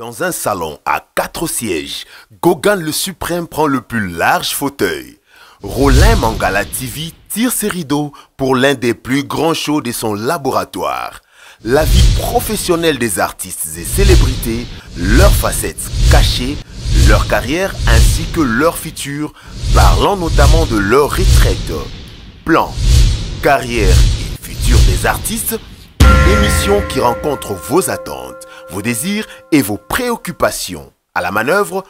Dans un salon à 4 sièges, Gauguin le Suprême prend le plus large fauteuil. Rollin Mangala TV tire ses rideaux pour l'un des plus grands shows de son laboratoire. La vie professionnelle des artistes et célébrités, leurs facettes cachées, leur carrière ainsi que leur futur, parlant notamment de leur retraite. Plan, carrière et futur des artistes, une émission qui rencontre vos attentes, vos désirs et vos préoccupations. À la manœuvre,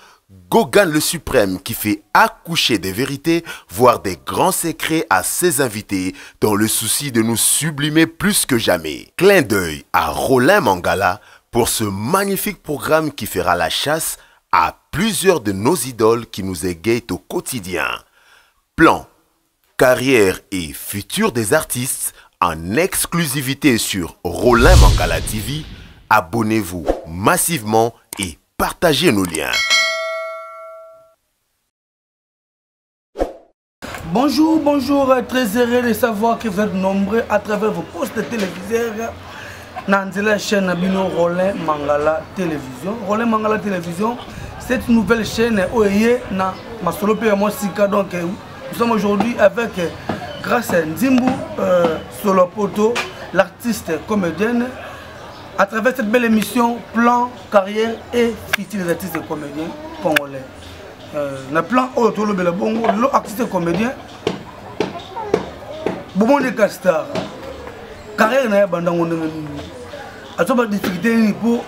Gauguin le Suprême qui fait accoucher des vérités, voire des grands secrets à ses invités dans le souci de nous sublimer plus que jamais. Clin d'œil à Rollin Mangala pour ce magnifique programme qui fera la chasse à plusieurs de nos idoles qui nous égayent au quotidien. Plan, carrière et futur des artistes en exclusivité sur Rollin Mangala TV. Abonnez-vous massivement et partagez nos liens. Bonjour, bonjour, très heureux de savoir que vous êtes nombreux à travers vos postes téléviseurs dans la chaîne Abino Rollin Mangala Télévision. Rollin Mangala Télévision, cette nouvelle chaîne OEE na Masolope à Mosika. Donc nous sommes aujourd'hui avec grâce à Nzimbu Solopoto, l'artiste comédienne, à travers cette belle émission Plan, carrière et futur des artistes et comédiens congolais. Na plan autour de la bongo, l'artiste comédien, bon de castar, carrière na banda on a tout difficulté pour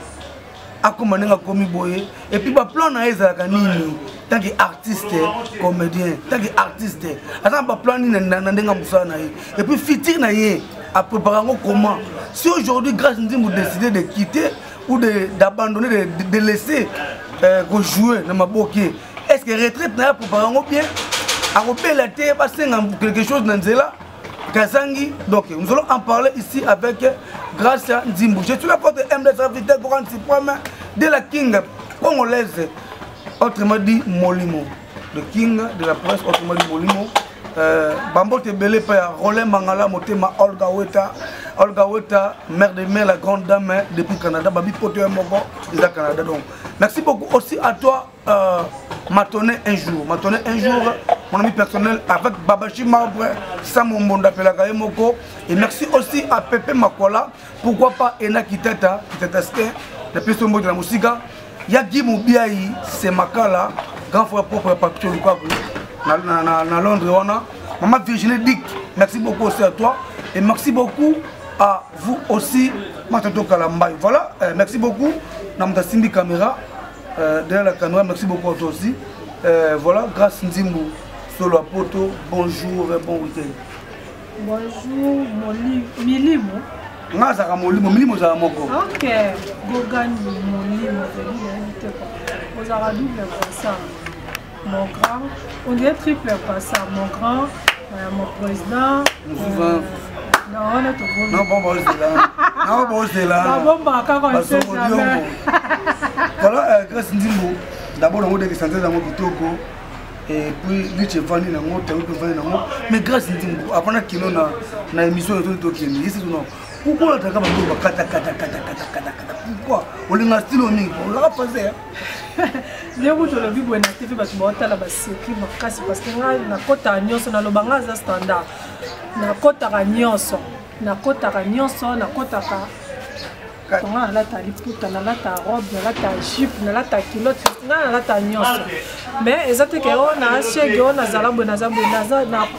accompagner la commis boye et puis ba plan na eza kanini tant qu'artiste comédien, tant qu'artiste, attends ba plan ni na ndenga musana et puis futur na yé à préparer comment si aujourd'hui grâce à vous décidez de quitter ou d'abandonner de laisser jouer dans ma boquet. Est-ce que retraite n'a pas préparé bien à repérer la terre, passer quelque chose dans Zela Kazangi. Donc nous allons en parler ici avec grâce à Nzimbu. Je suis là pour MDS Invité Grand Suprême de la King congolaise, autrement dit Molimo. Le King de la presse, autrement dit Molimo. Bambo Tebele par Rollin Mangala Motema Olga Weta, mère de mère, la grande dame depuis Canada, Babi Poté Mogo, du Canada. Donc merci beaucoup aussi à toi. M'attendait un jour, mon ami personnel avec Babachi Marbre, Samo Mbonda Pelaka Moko. Et merci aussi à Pepe Makola, pourquoi pas Ena Kiteta, le plus de la musique. Yagi Moubiaï, c'est Makala, grand frère propre Papier Lukaku, dans Londres. Maman Virginie Dick, merci beaucoup aussi à toi. Et merci beaucoup à vous aussi, Matato Kalambaï. Voilà, merci beaucoup. Namda Cindy Caméra. Derrière la caméra, merci beaucoup à toi aussi. Voilà, grâce à Nzimbu Solopoto, bonjour et bon week-end. Bonjour, Milimo. Milimo za moko. Ok, Gauguin Milimo, vous avez double passage. Mon grand, on dirait triple passage. Mon grand, mon président. Non, on est tout bon. Non, bon, c'est là. Non, bon, c'est là. Voilà, grâce à Nzimbu, d'abord on a des santé dans mon kitoko et puis les vani na ngo tango vani na ngo mais grâce à Nzimbu après kino na émission de tout qui ici non pourquoi la kama ndo kata pourquoi on linga style mingi on l'a passé leo to le bibo na TV ba tubota la baseki makasi parce que na kota nyonso na lobanga za standard na kota ka nyonso na kota ka on a la liputa, on a la robe, on a la jupe, on a la culotte, on a la nyonso. Mais exactement on a chèque, on a zalabo na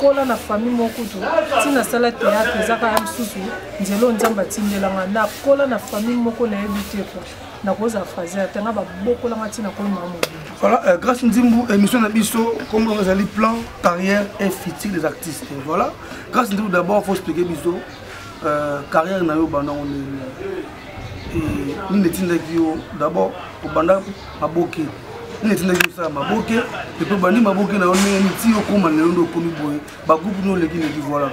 kola na famille mokutu. Si na sala théâtre, ezaka am susu, nzelo nzamba tindela na kola na famille moko na ebité ko. Na koza fazer, tena ba boko la matina ko mamu. Voilà, grâce à Nzimbu, émission na biso, comme on a les plans, carrière et futur des artistes. Voilà, grâce à Nzimbu d'abord, il faut expliquer biso carrière na yo bana on nous étions d'abord au Banda Maboke. Nous étions à Maboke, et puis Bani Maboke n'a pas été au commun de Komi Boy. Bagou nous les guinées voilà.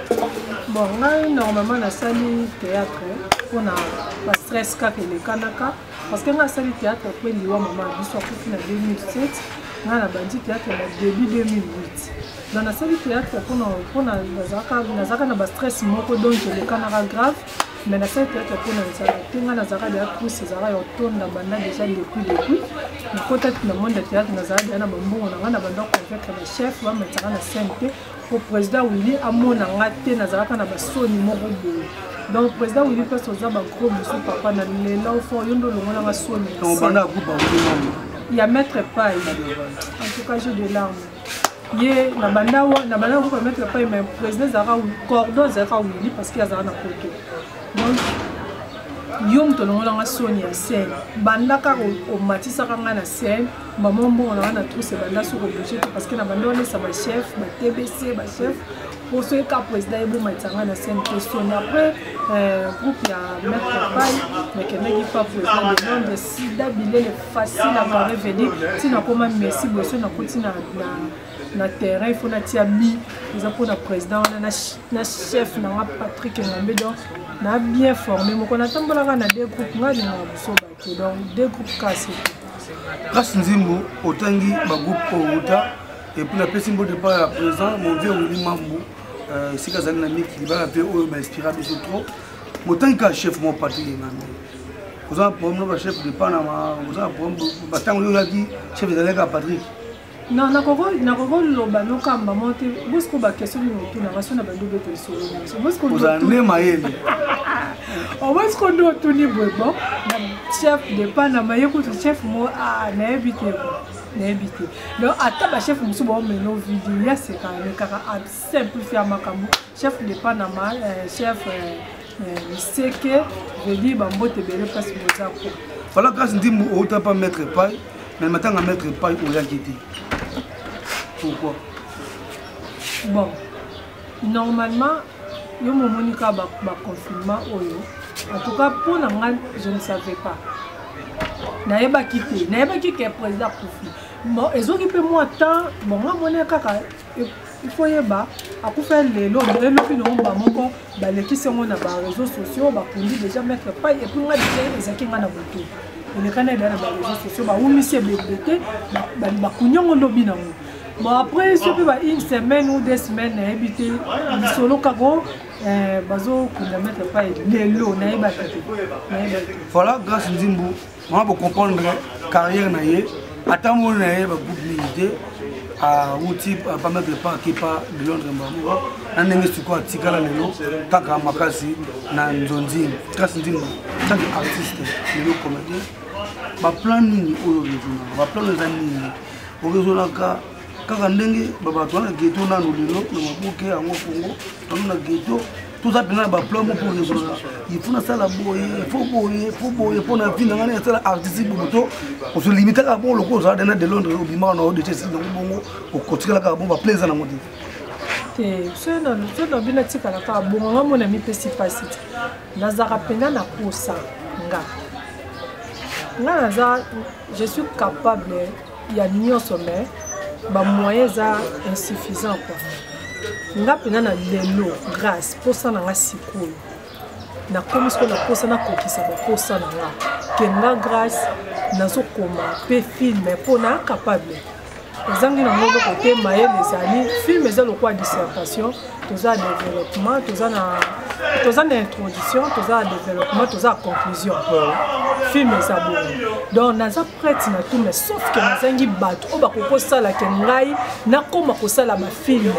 Bon, on a normalement la salle théâtre, on a la stress cap et les Kanaka, parce qu'on a la salle théâtre après l'Iwa Maman, qui soit en 2007, on a la bandit théâtre début 2008. Dans la salle théâtre, on a la stress, donc les Kanaka grave. mais na salle théâtre pour na ça tinga na zaka ya tous ces zara yo tonda banda déjà depuis na kota na monde théâtre na zara na bambongo na ngana banda convaincre le chef wa metara na scène au président Willy amona ngate na zara na basoni moko boye donc président Willy passe aux aba gros monsieur papa na lela au fond yondo longo na basoni on banda coupa il y a maître paille en tout cas j'ai de larmes ye na banda ko permettre pas mais président zara cordon zara Willy parce qu'il y a zara na koto donc yom to longo na soni ya scène banda ka o matisa ka na scène maman bon na tout c'est banda sur obligé parce que na banda on est sa chef ba TBC ba chef pour ce cas président ebo matanga na scène question après groupe ya mettre paille mais que n'est pas président de nom de sida bilé facile à revenir si na comment merci bosso na continue na terrain il faut na tiami ils ont pour la président na chef na Patrick Ngombe donc na bien formé mon on tambola na deux groupes ngani na bosso ba donc deux groupes cassés grâce nzimbo otangi ba groupe ota et puis la personne de pas présent mon vieux Willy Mambo si kazali na miki libala pe oyo ba inspiré biso trop motangi ka chef mon parti ngami oza problème ba chef de Panama oza problème ba tango yo yaki chef de la Patrick non na koko loba no kamba monte busco ba question ni mutu na raso na bandu beto so busco oza ne mayele o busco do tuni bobo na chef de Panama yeko chef mo na éviter donc ata ba chef musu bo meno vidéo ya c'est quand même kaka simplifier makambo chef de Panama chef Miseke veli bambote bele place bozako voilà grâce ndimbo o ta pas mettre paille mais maintenant à mettre paille au yakiti. Pourquoi? Bon, normalement, yo mo monika ba confinement oyo. En tout cas pour nangan, je ne savais pas. Naeba kité président Koufi. Bon, ezoki pe moi temps, bon nga mona kaka il faut yeba akufa lelo pino ba moko ba lekisi ngo na ba réseaux sociaux ba kundi déjà mettre paille et puis nga déjà ezaki nga na boto. On est quand même dans les réseaux sociaux, bah, on essaie de BBT, bah, couillon lobby non. Bon après, ce peut une semaine ou 2 semaines, habiter solo cago, bazo qu'on ne mette pas les lots, n'a pas. Voilà, grâce à Zimbo, on va comprendre carrière naïe, attends mon naïe, bah groupe militaire, à outil, pas mettre pas qui pas de Londres, bah, on a mis quoi, tikala lelo, taka makasi, na nzonzi, grâce à Zimbo, tant qu'artiste, le comédien. Ba plan nini oyo rezona ba plan nini okezona kaka ndenge baba twana ghetto na lelo na mabuke yango Congo tona ghetto tout ça pena ba plan mo pour rezona il faut na sala boye il faut boye pour na vie ngana sala artiste buto on se limite ka bon loko za de Londres au bima na de tesi donc bongo au kotikala ka bon ba plaisir na ngoti te so bina tikala ka bon ngamo na mi pesi pasite nazara pena na kosa nga je suis capable, il y a ni au sommet, mes moyens sont insuffisants. Je suis grâce pour ça, je suis na comme ce qu'on a posé na kokisa ba posa na nga kenga grâce na zo koma pe film pour na capable ezangi na ngobo côté maye les amis film ezalo quoi dissertation toza développement toza na introduction toza développement toza conclusion film ezabo donc naza prête na tout mais sauf que nazangi bato o ba kokosala ke ngai na koma kosala ba film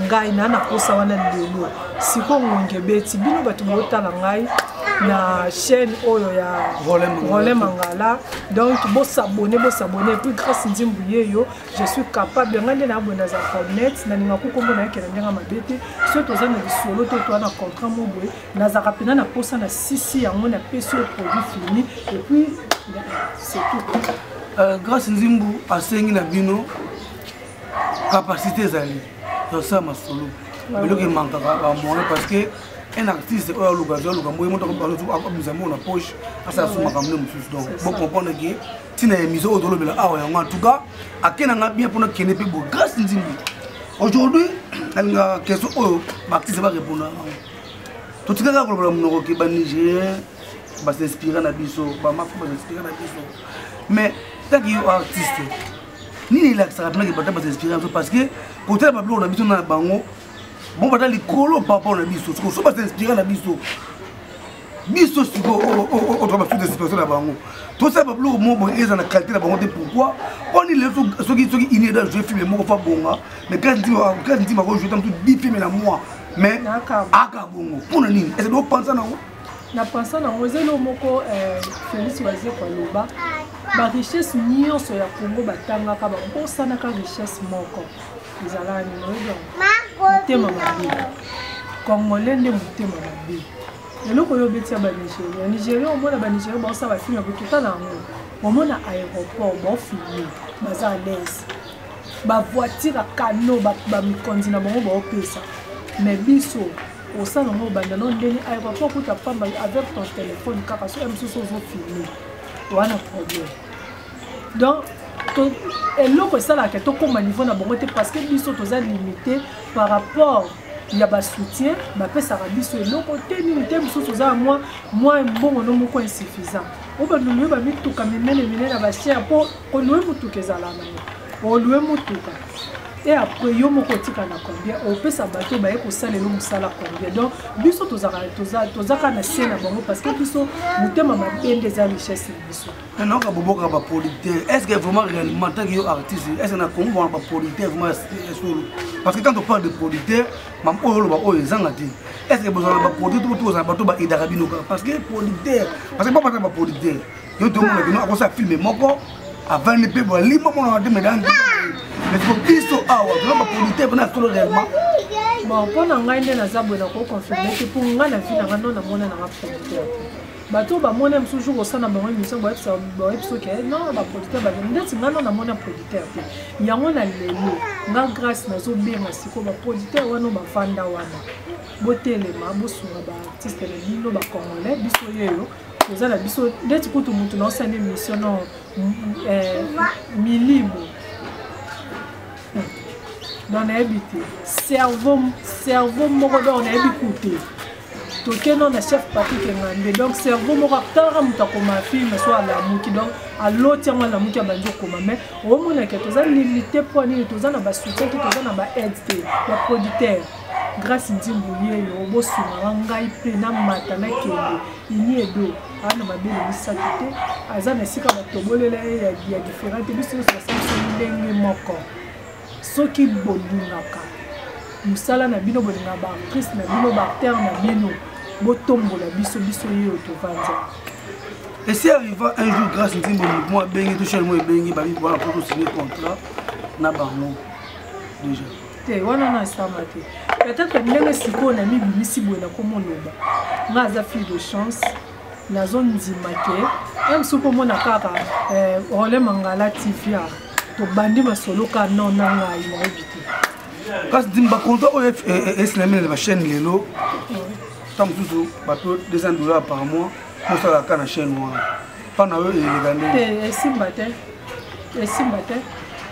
ngai na kosa wana lelo siko ngonge beti bino bato botala ngai na chaîne oyo ya Rolem Mangala donc bo s'abonner puis grâce Nzimbuye yo je suis capable ngande na abonner za connect na ninga kukombo na yake ndenga mabete so toza na solo to na contrat mo boye na za rapina na posa na sisi ya mona peso produit fini et puis c'est tout grâce Nzimbu asengi na bino capacité zali to ça ma solo mais le qui manque parce que un artiste ou l'occasion le gambo monte comme parler à nous amis on a poche à ça sous ma caméra donc bon comprendre que tu n'as mis au dolo bela en tout cas à quel an bien pour notre kenepe bo grâce Nzimbu aujourd'hui elle a question oh artiste va répondre tout ce que la problème no que ba Niger va s'inspirer na biso ba mafia va s'inspirer na biso mais tant que artiste ni il a ça rappeler que va s'inspirer parce que pour tel peuple on a biso na bango bon bah les colos papa on a dit so pas s'inspirer la biso biso siko o to ba sous description na bango tout ça ba plus mo bo eza na qualité na bango te pourquoi on il soki ini da jouer film mo fa bonga mais quand dit ma ko jouer tout 10 films na moi mais aka bongo pour nini est-ce que do penser na na penser na ngozelo moko Félix Waze kwa loba ba richesse nyonso ya Congo batanga ka ba bosana ka richesse moko ezala ni no tema mabe Congolais nde mutema mabe eloko yo betia ba Nigeria au mona ba Nigeria ba sa ba film ko tout na ngo au mona aéroport ba filmer baza à l'aise ba voiture à canot ba mikondi na bango ba opesa mais biso au sein de banda non ndeni aéroport pour ta femme avec ton téléphone kaka so même so filmer wana problème donc eloko ça là que to comme niveau na bango te parce que biso toza limité par rapport il y a pas soutien ba pesa ka biso eloko te ni te biso toza moi mbongo no moko insuffisant o ba nulu ba mituka minene na ba cher po ko louer mutuka ezala na o louer mutuka et après yo moko tika na combien o pesa bato ba eko sala lo musala combien donc biso toza na scène bango parce que biso mutema mabende za richesse biso non ka boboka ba producteur est-ce que vraiment réellement tant que yo artiste est-ce que na Congo ba producteur vraiment parce que quand on parle de producteur mam o ba o ezanga te est-ce que besoin ba producteur tout ça bato ba idara bino parce que producteur parce que pas ba producteur yo to mo na ko sa filmer moko avant ne peut voir limo mo na de medang mais pour biso awa donc ba producteur bana solo réellement bon pour na ngai nde na zabwe na ko confirmer que pour nga na vie na nga na mona na producteur bato ba mona msuju ko sana bango émission ba episode ke non ba producteur ba ndeti nga na mona producteur yango na lelo nga grâce na zo benga siko ba producteur wana ba fanda wana botelema bosunga ba artiste na bino ba congolais biso yeyo ozala biso ndeti kutu mutu na osana émission no milimo dans la habité cerveau moko dans la habité toke non na chef Patrick Ngande donc cerveau moko tara mutako ma film soit la muki donc à l'autre moi la muki abanjo koma mais au mona que toza limité pour ni toza na ba soutien que toza na ba aide ba producteur grâce Ndimbulie yo bosuma ngai pe na mata na kende ini edo ana mabele misakite azana sika ba tobolela ya différente biso ça ça ndenge moko soki bolingaka musala na bino bolinga ba actrice na bino ba acteur na bino botombola biso yeyo tovanja et si arriva un jour grâce Ntimbo moi bengi to chez moi bengi ba bi pour signer contrat na bango déjà te wana na samate peut-être ndenge siko na mi bimisi boena komo loba ngaza fille de chance la zone ndimake même soko mona kaka Rolin Mangala TV to bandi masolo ka non na ngai na ebiti parce que dimba contrat o eslamé la chaîne lelo tam tout bato $200 par mois pour ça la kana chaîne noire pas na eux les gandés et simbate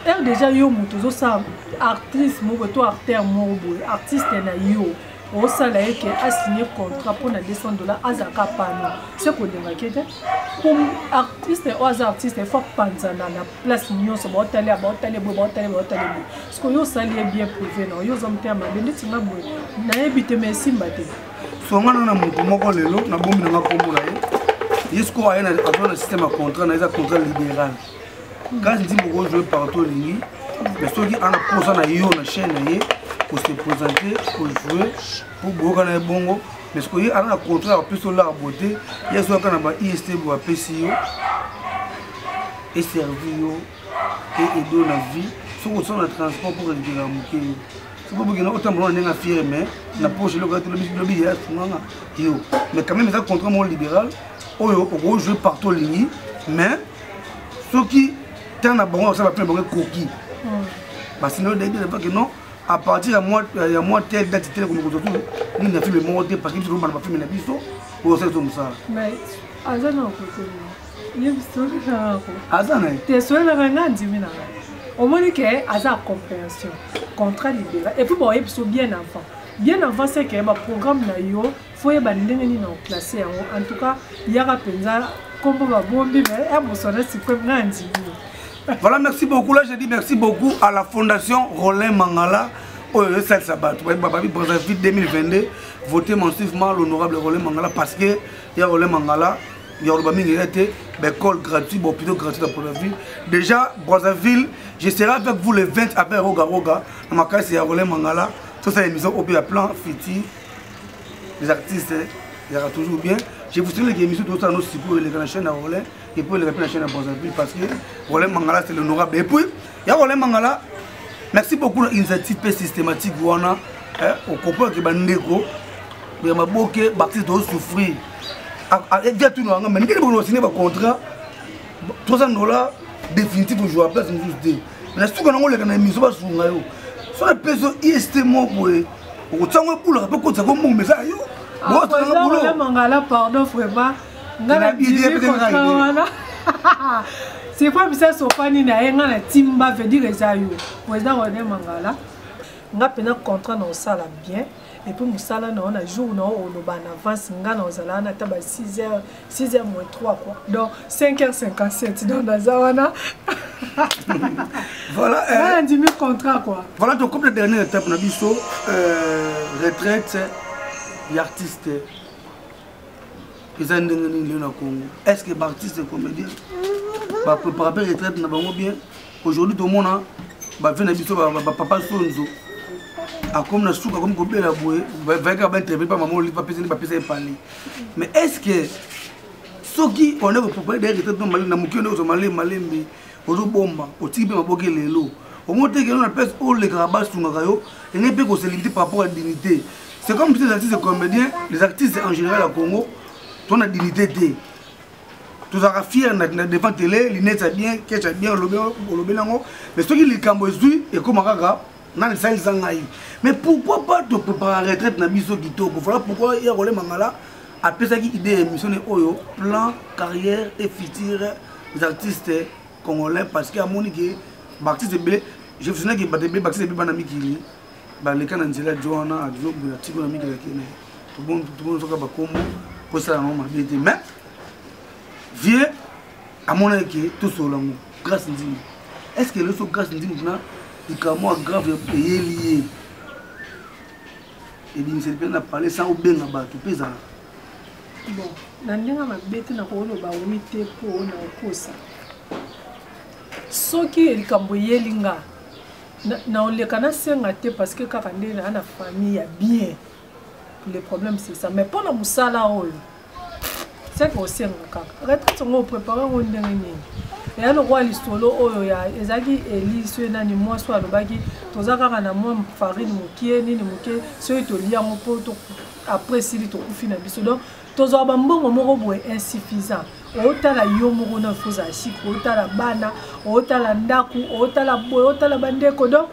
et déjà yo mutu zo sa actrice mo to acteur mo boy artiste na yo o sala eke a signé contrat pour na $200 azaka pano c'est ko denga kete pour artiste ou artiste il faut panzana na place nyonso ba hôtel parce que yo sali bien privé non yo zomte ma bende tinga boy na ebite merci mbate so ngana na mutu moko lelo na bombi na kombo na ye yesko ayena a système de contrat na contrat libéral quand je dis que je vais partout lingi mais ceux qui en a posé na yo na chaîne pour se présenter pour jouer pour boka na bongo mais ce que y a un contrat en plus là beauté il y a soit quand na IST ou PCO et servir et aider la vie sur le transport pour récupérer muke c'est pas pour que autant bon on fier mais na poche le gâteau le billet yo mais quand même ça contrat mon libéral on jouer partout lingi mais ceux qui tant na bon ça va plein bon coquille parce que que non à partir de moi telle date telle comme aujourd'hui ni na film monter parce que je ne pas film na biso ou ça comme ça mais azana ko ni biso ka ko azana te soela nga ndimi na au moins que aza compréhension contrat libéral et puis bon biso bien avant c'est que ba programme na yo faut ba ndenge ni na classer en tout cas yaka penza kombo ba bombi mais a bosona si ko nga ndimi. Voilà, merci beaucoup. Là, je dis merci beaucoup à la Fondation Rolin Mangala. Sabat. 2022, votez massivement l'honorable Rolin Mangala parce que il y a Rolin Mangala, il y a Roba Mingirete, l'école gratuite, hôpital gratuit pour la ville. Déjà, Brazzaville, je serai avec vous le 20 après Roga Roga. Dans ma case, il y a Rolin Mangala. Tout ça, émission au plan, Fiti, les artistes, il y aura toujours bien. Je vous souhaite que l'émission tout ça, nous, pour les chaînes à Rolin et pour les chaînes à Brazzaville parce que Rolin Mangala, c'est l'honorable. Et puis, il y a Rolin Mangala. Merci beaucoup pour l'initiative systématique. Au comprend que Bandeko, il m'a bloqué, Baptiste doit souffrir. Il y a tout le monde, mais il y a un signé un contrat, $300 définitif pour jouer à place. Mais si on a une émission, sur la personne IST, on tient un boulot, on peut continuer mon message. Pardon, frère. C'est quoi ça Sofani na yenga na timba veut dire ezayo. Président René Mangala. Nga pena contrat na osala bien et puis musala na on a jour na o loba na avance nga na osala na taba 6h moins 3 quoi. Donc 5h57 donc nazawana. Voilà on a 10 000 contrats quoi. Voilà donc comme la dernière étape na biso retraite et artiste. Est-ce que les artistes et comédiens préparer la retraite bien? Aujourd'hui, tout le monde a fait un papa Sonzo. Comme la souka, comme Gobé la bouée, mais est-ce que ceux qui ont préparé des retraites dans Mali, dans Mali, Malembe, au Bomba, au Tibé, au Boké, les lots, au moins que l'on appelle les carabas sur Magayo, et n'est pas qu'on se limite par rapport à la dignité. C'est comme si les artistes et comédiens, les artistes en général à Congo, ton dignité t'es. Tu seras fier devant la télé, les nets bien, qu'est-ce que bien, mais ceux qui les cambouillent et comme un mais pourquoi pas te préparer à la retraite dans Biso Guito? Voilà pourquoi il y a Rolin Mangala après ça qui idée émission Oyo, plan, carrière et futur des artistes congolais parce qu'il y a Monique, Baptiste Bélé, je me souviens que Baptiste Bélé Banami qui les cas d'Angela Johanna, Adjo, Tigo Nami qui tout le monde se bat comme pour ça mais vieux à mon avis tout sur l'amour grâce Ndimi. Est-ce que le so grâce Ndimi maintenant il comment grave payé lié et bien c'est bien à parler sans ou bien là-bas tout pesa bon nandinga mabete na ko ba omite po na kosa soki elikambo yelinga na olekana senga te parce que kaka ndé na famille ya bien. Le problème c'est ça mais pour la musala oyo c'est que aussi on retraite on préparer on ndenge et alors roi l'istolo oyo ya ezaki eliso nani moi soit lobaki tozaka na moi farine mokie nini mokie so to lia mo poto après si to kufina biso donc tozo ba mbongo moko boye insuffisant otala yo moko na foza chiko otala bana otala ndaku otala boye otala bandeko donc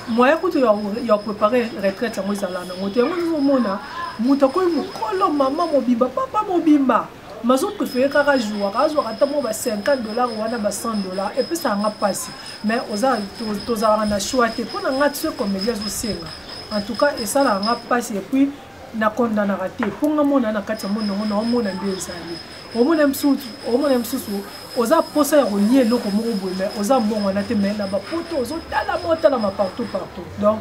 moi écoute yo préparer retraite ngo ezala na moto ngo mona muta ko mukolo mama mobimba papa mobimba mazo préféré kaka jouer ata mo ba $50 wana ba $100 et puis ça nga passe mais oza tozala na choix te pona nga tse comédien zo senga en tout cas et ça la nga passe et puis na condamna raté pour nga mona na kati mo na mona ndezali omona msusu oza posa ya relier loko moko boye mais oza mbongo na te mais na ba poto ozo tala ma partout donc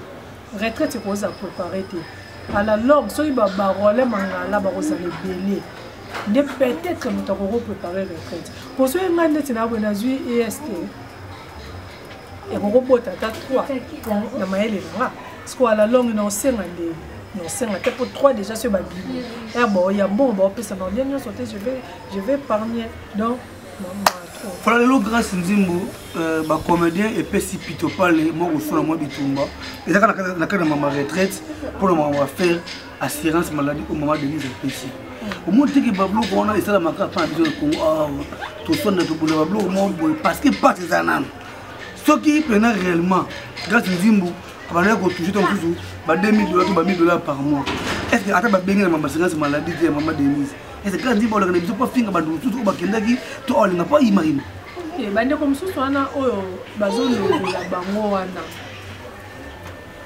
retraite ko oza préparer te à la longue soki ba Rolin Mangala ba kozala belé de peut-être nous t'avons préparé retraite pour ceux qui ont été na zui EST et qu'on robota ta 3 na maele là parce qu'à la longue non senga pour 3 déjà sur ma Bible et bon il y a bon ça non bien sauter je vais épargner donc voilà le grâce Nzimbo ba comédien et pesi pito parler moi au son moi bitumba et ça na kana ma retraite pour le moment on va faire assurance maladie au moment de mise pesi au moins que bablo on a ça la maka pas besoin de tout son de tout bablo au moins parce que pas ces anan ce qui prennent réellement grâce Nzimbo on va toujours toujours ba $2000 ou ba $1000 par mois est-ce que ata ba benga ma assurance maladie de maman Denise et c'est quand dit bon on pas finga ba tout ba kendaki to on n'a pas imaginer OK bande comme susu wana oyo bazolo la bango wana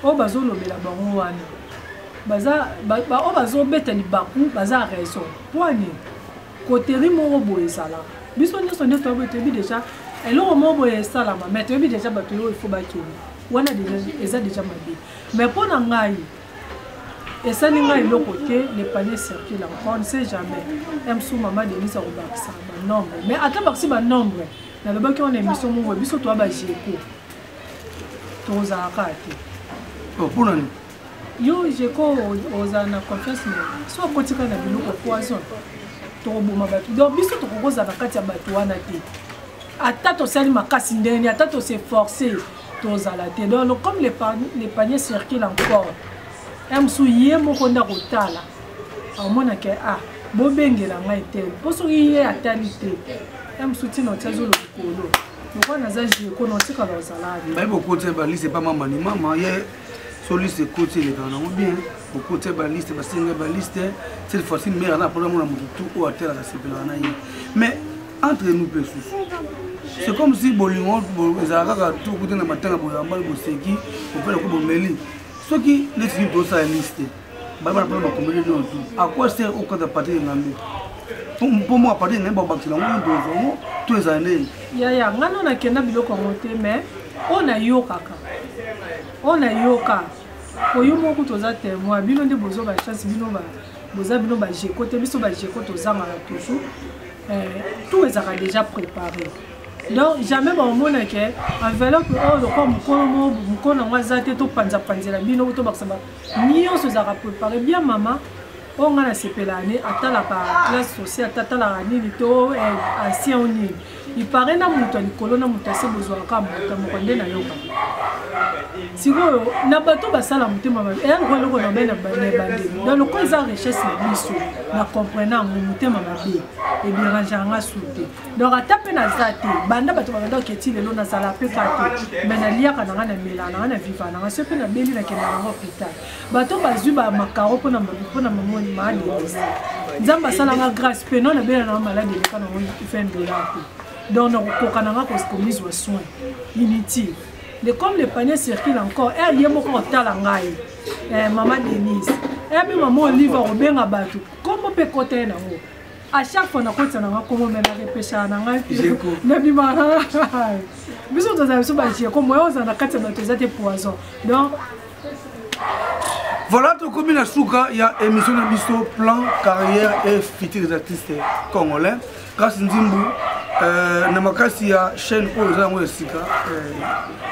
o bazolo la bango wana baza ba o bazo beta ni baku baza raison poani koteri mo boye sala biso nyoso nyoso to betebi déjà elo mo boye sala ma metebi déjà bato yo il faut ba kini wana déjà eza déjà mabe mais pona ngai Et ça, il le côté, les paniers circulent encore, on ne sait jamais. M. Maman Denise a remarqué nombre. Mais attends, c'est un nombre. Dans le bac, on a mis son mot, mais surtout à Bajéco. Tous à rater. Pour nous. Yo, j'ai aux ana confiance, soit côté qu'on a vu le poison. Donc, biso to koza na kati ya bato wana te. Ata to sali makasi ndeni, ata to se forcer to zala te. Donc comme les paniers circulent encore. Emsu yé moko nda kotala. Amona ke bobengela ngai te. Poso yé atali te. Emsu tino tsazo lo kolo. Donc on a za jiko no tika lo zala. Ba beaucoup te ba liste pas maman ni maman yé soliste côté les gars bien. Beaucoup de balistes, cette fois-ci, mais on a problème tout au à terre à la mais entre nous, c'est comme si Bolingon, les Arabes, tout le temps, matin, on fait le coup de Méli. Ceux qui les filles pour ça, liste, à quoi sert au cas de partir de l'année? Pour moi, partir de l'année, tous les années. Il y a un an qui n'a pas mais on a yoka. On a yoka. Oyo moko toza témoin bino nde bozo ba chance bino ba boza bino ba jeko te biso ba jeko toza mala toujours tout est déjà préparé donc jamais ba mona ke enveloppe o comme mkono ngazate to panza panzela bino to bakisaba niyo soza préparé bien maman on a sepelane atala pa classe sociale atala nini to ancien oni il paraît na muto likolo na muto se besoin ka muto mokonde na yoka sikoyo na bato basala mutema ba e ngolo ko na bena bane bande dans le cas za richesse na biso na comprenant mutema mabe et bien ranganga souté donc atape na zate banda bato banda keti lelo na sala pe kato mena lia kana na melana na viva na se pe na beli na kena na hôpital bato bazu ba makaro pona mamoni mali nzamba sala nga grâce pe non na bela na malade le kana on fait de la donc on kokana ko mise au soin inutile. Mais comme les paniers circulent encore, elle y a beaucoup de temps maman Denise, elle même maman Olive au bien à battre. Comment peut côté na haut? À chaque fois na côté na comment me na repêcher na ngai. Na bima. Biso to za so ba ji comme moi on na kati ba to za te poison. Donc voilà, tout comme la souka, il y a émission de biso plan carrière et futur des artistes congolais. Grâce Nzimbu, namakasi ya chaîne pour les amours sika,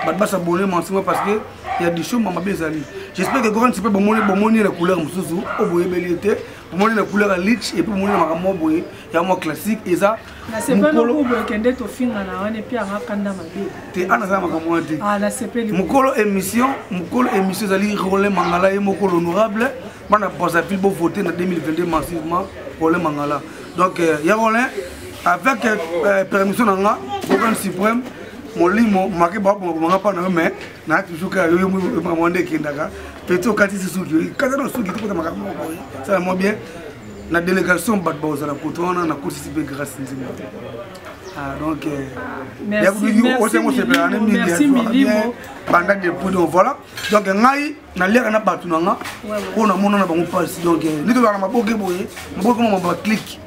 badba s'abonner mensuellement parce que il y a des choses maman bezali. J'espère que grand tu peux bomoni la couleur musuzu, au boye belité, bomoni la couleur lich et puis bomoni la maramo boye, il y a moi classique et ça. C'est pas le coup que kende to finga na wane pia ngakanda mabe. Te ana za makamwa te. Ah la CP. Mukolo émission zali Rolin Mangala et mukolo honorable. Bana posa fil bo voter en 2022 massivement Rolin Mangala. Donc il y a Rolin avec permission nanga organe suprême mon limo marqué ba manga pa na mais na toujours ka yo mwande kindaka petit okati suki kaza no suki to kota makamwa boye. Ça va bien. La délégation Badbaoza la Cotoana na participer grâce Nzimbu. Donc merci Milimo. Banda de poudre voilà. Donc ngai na leka na batu nanga on a mona na bango passe donc ni to na maboke boye maboke mo ba click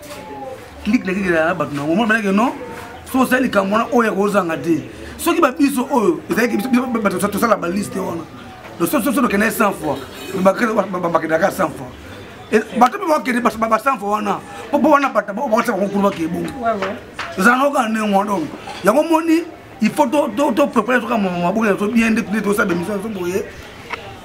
la kila batu nanga mo ba non so sali kamona oya kozanga te soki ba biso oyo ezaki batu to sala ba liste ona donc so do kenai 100 fois ba ba 100 fois. Bato be ba sanfo wana popo wana bata ba ba konkurwa ke bongo zano ka ne ngondo yango moni il faut to préparer to ka mabuka to bien de to sa de mission so boye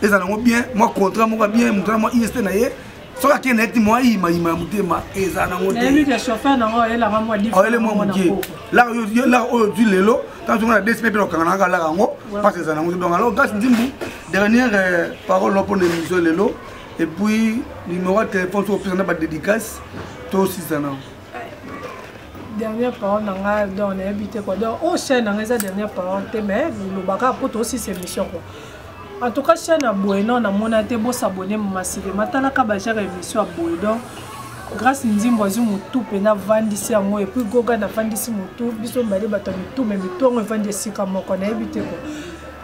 ezana ngo bien moi contrat mo ka bien mutra mo IST na ye so ka kene ti moi ima mutema ezana ngo te lui que chauffeur na ngo ela nga mo difficile ele mo muke la yo la o du lelo tant on a DSP pe ka na ka la ngo parce que ezana ngo donc alors grâce Nzimbu dernière parole pour l'émission lelo. Et puis, numéro de téléphone sur le président de dédicace, toi aussi, ça non. Dernière parole, on a habité quoi. Donc, on chaîne dans les dernières paroles, mais le bagage pour toi aussi, c'est mission quoi. En tout cas, chaîne à Boénon, on a monté pour s'abonner massivement. Maintenant, quand on a émission à Boénon, grâce à Nzimbu, tout pena vendisi à moi et puis Goga na vendisi tout, biso mbali batami tout, mais tout on vendisi comme on a habité quoi.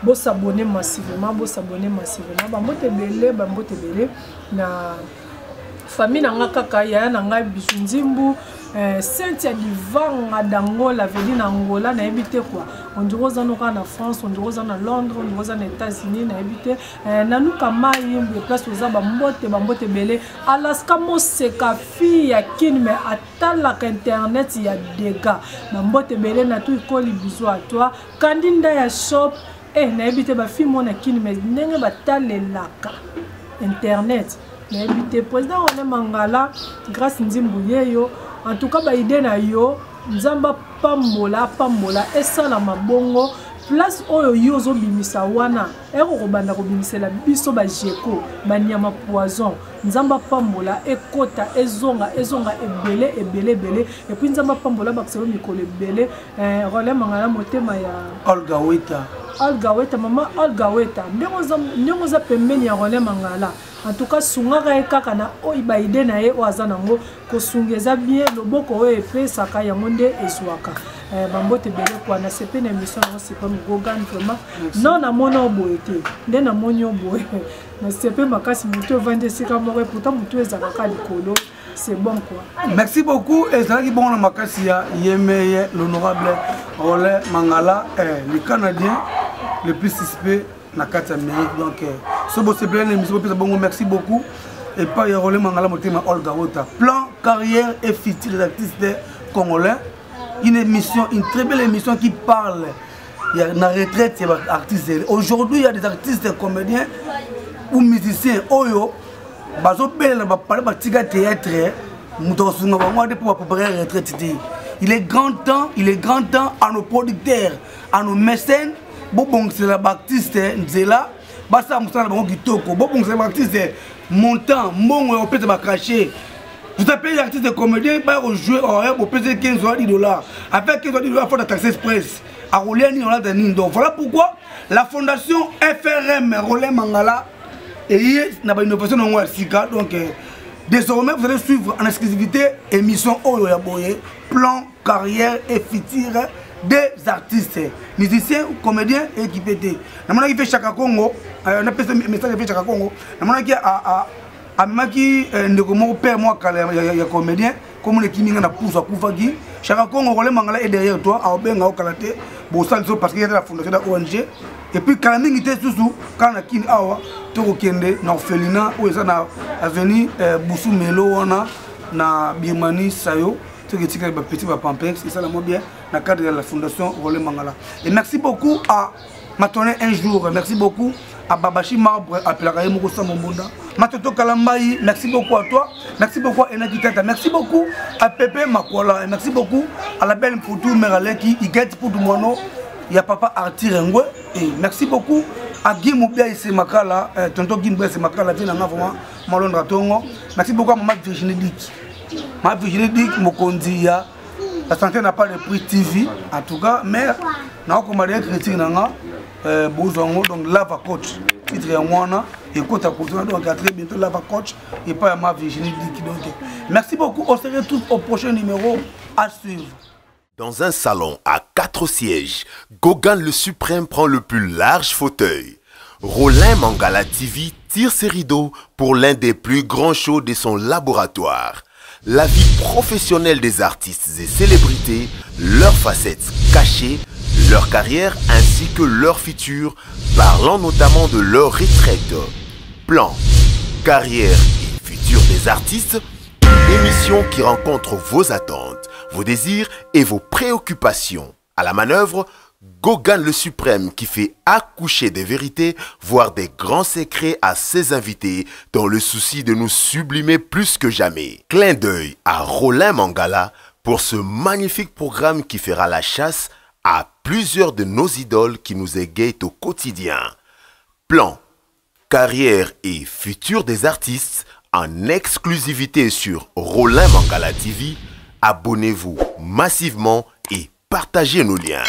Bo s'abonner massivement, bambote belé na famille nanga kaka ya nanga bisu Nzimbu Cynthia Divanga d'Angola veut dire Angola na habité quoi. On dirait aux en France, on dirait aux Londres, on dirait aux États-Unis na habité. Nanuka mai place aux bambote belé. Alaska moseka fille ya kin mais atala internet ya dégâts. Bambote belé na tout ikoli bisou à toi. Kandinda ya shop na habité ba fille mona kin mais ndenge batalelaka internet. Na habité président on Mangala grâce Nzimbuyeyo. En tout cas, ba idée na yo, nzamba pambola esala mabongo place oyo yo zo bimisa wana ero robanda ko bimisela biso ba jeko ba nyama poison nzamba pambola ekota ezonga ebele et puis nzamba pambola ba kselo mikolo ebele relais mangala motema ya Olga Weta mama Olga Weta ndemo za pembeni ya relais mangala. En tout cas, sungaka ekaka na oyiba ide na ye oazanango ko sungeza bien loboko oyo epe saka yango nde ezwaka. Bambote bele kwa na sepe na émission na sepe Gogan vraiment. Non na mono boete. Nde na monyo boe. Na sepe makasi mutu vende sika moko pourtant mutu ezalaka likolo. C'est bon quoi. Merci beaucoup et ça qui bon na makasi ya Yemeye l'honorable Rolin Mangala le Canadien le plus suspect na kati Amérique donc ce beau c'est plein d'émissions bon merci beaucoup et pas y Rolin Mangala motema Olga Weta plan carrière et futur des artistes congolais une émission une très belle émission qui parle il y a une retraite il y a artistes aujourd'hui il y a des artistes comédiens ou musiciens oyo bazo belle ba parler ba tiga théâtre mutosunga ba ngwa de pour préparer retraite il est grand temps à nos producteurs à nos mécènes bon c'est la baptiste nzela basa musala bango kitoko bon c'est la baptiste montant mbongo au peut ba cracher vous appelez l'artiste de comédien ba jouer au peut $15 avec $15 faut taxer express à rouler ni on a des donc voilà pourquoi la fondation FRM Rolin Mangala et na ba innovation no sika donc désormais vous allez suivre en exclusivité émission Oyo ya Boye plan carrière et futur des artistes, musiciens, comédiens et équipés. Nous avons fait Chaka Congo, on a fait un message de Chaka Congo. Nous avons fait un père, moi, comédien, comme on est qui n'a poussé à Koufagi. Chaka Congo, Rolin Mangala est derrière toi, à Obenga, au Kalaté, parce qu'il y a la fondation de l'ONG. Et puis, quand on était sous, quand on a quitté Awa, Toro Kende, dans Félina, où ils sont venus, Boussou Melo, na Birmanie, Sayo. Petit Pampex, et ça la bien dans le cadre de la fondation Rolin Mangala. Et merci beaucoup à Matoné un jour, merci beaucoup à Babashi Marbre, à Plaraï Mouroussa Mombunda, Matoto Kalambayi, merci beaucoup à toi, merci beaucoup à Enaki Tata, merci beaucoup à Pepe Makola, et merci beaucoup à la belle Poutou Meraleki, Iget Poutou Mono, il y a Papa Artir Ngwe, et merci beaucoup à Guy Moubia et Makala, Tonton Guy Moubia et Makala, Malon Ratongo, merci beaucoup à Maman Virginie Dick. Ma Virginie Dick Mokondi ya la santé n'a pas de prix TV en tout cas mais na commandé critique nanga bozongo donc Lava Coach titre ya mwana et côté à donc à très bientôt Lava Coach et pas ma Virginie Dick donc merci beaucoup on se retrouve au prochain numéro à suivre. Dans un salon à 4 sièges, Gogan le Suprême prend le plus large fauteuil. Rolin Mangala TV tire ses rideaux pour l'un des plus grands shows de son laboratoire. La vie professionnelle des artistes et célébrités, leurs facettes cachées, leur carrière ainsi que leur futur, parlant notamment de leur retraite. Plan, carrière et futur des artistes, une émission qui rencontre vos attentes, vos désirs et vos préoccupations. À la manœuvre, Gogan le Suprême qui fait accoucher des vérités, voire des grands secrets à ses invités dans le souci de nous sublimer plus que jamais. Clin d'œil à Rolin Mangala pour ce magnifique programme qui fera la chasse à plusieurs de nos idoles qui nous égayent au quotidien. Plan, carrière et futur des artistes en exclusivité sur Rolin Mangala TV. Abonnez-vous massivement et partagez nos liens.